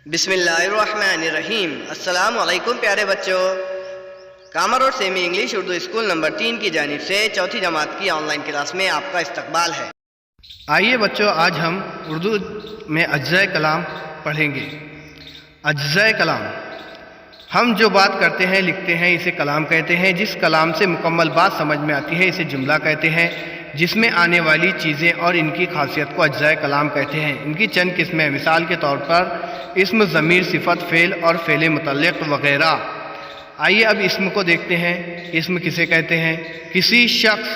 بسم اللہ الرحمن الرحیم۔ السلام علیکم پیارے بچوں، کامر اور semi English Urdu school number 3 کی جانب سے چوتھی جماعت کی آن لائن کلاس میں آپ کا استقبال ہے۔ آئیے بچوں، آج ہم اردو میں اجزائے کلام پڑھیں گے۔ اجزائے کلام، ہم جو بات کرتے ہیں لکھتے ہیں اسے کلام کہتے ہیں۔ جس کلام سے مکمل بات سمجھ میں آتی ہے اسے جملہ کہتے ہیں۔ جس میں آنے والی چیزیں اور ان کی خاصیت کو اجزائے کلام کہتے ہیں۔ ان کی چند قسمیں، مثال کے طور پر اسم، ضمیر، صفت، فعل اور فعل متعلق وغیرہ۔ آئیے اب اسم کو دیکھتے ہیں۔ اسم کسے کہتے ہیں؟ کسی شخص،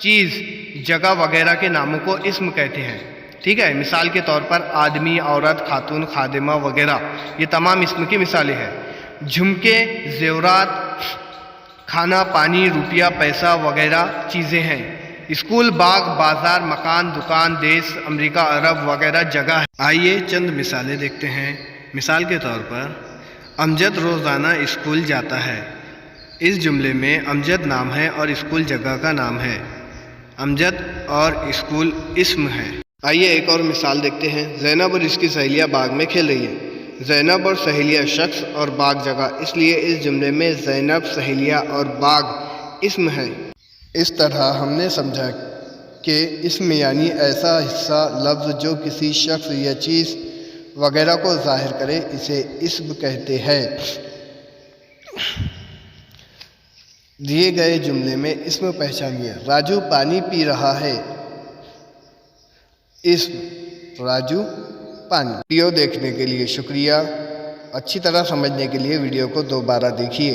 چیز، جگہ وغیرہ کے ناموں کو اسم کہتے ہیں، ٹھیک ہے۔ مثال کے طور پر آدمی، عورت، خاتون، خادمہ وغیرہ، یہ تمام اسم کی مثالیں ہیں۔ جھمکے، زیورات، کھانا، پانی، روپیہ، پیسہ وغیرہ چیزیں ہیں۔ اسکول، باغ، بازار، مکان، دکان، دیش، امریکہ، عرب وغیرہ جگہ ہے۔ آئیے چند مثالیں دیکھتے ہیں۔ مثال کے طور پر امجد روزانہ اسکول جاتا ہے۔ اس جملے میں امجد نام ہے اور اسکول جگہ کا نام ہے۔ امجد اور اسکول اسم ہے۔ آئیے ایک اور مثال دیکھتے ہیں۔ زینب اور اس کی سہیلیاں باغ میں کھیل رہی ہیں۔ زینب اور سہیلیاں شخص اور باغ جگہ، اس لیے اس جملے میں زینب، سہیلیاں اور باغ اسم ہے۔ اس طرح ہم نے سمجھا کہ اسم یعنی ایسا حصہ، لفظ جو کسی شخص یا چیز وغیرہ کو ظاہر کرے، اسے اسم کہتے ہیں۔ دیے گئے جملے میں اسم پہچانیے۔ راجو پانی پی رہا ہے۔ اسم راجو، پانی۔ ویڈیو دیکھنے کے لیے شکریہ۔ اچھی طرح سمجھنے کے لیے ویڈیو کو دوبارہ دیکھیے۔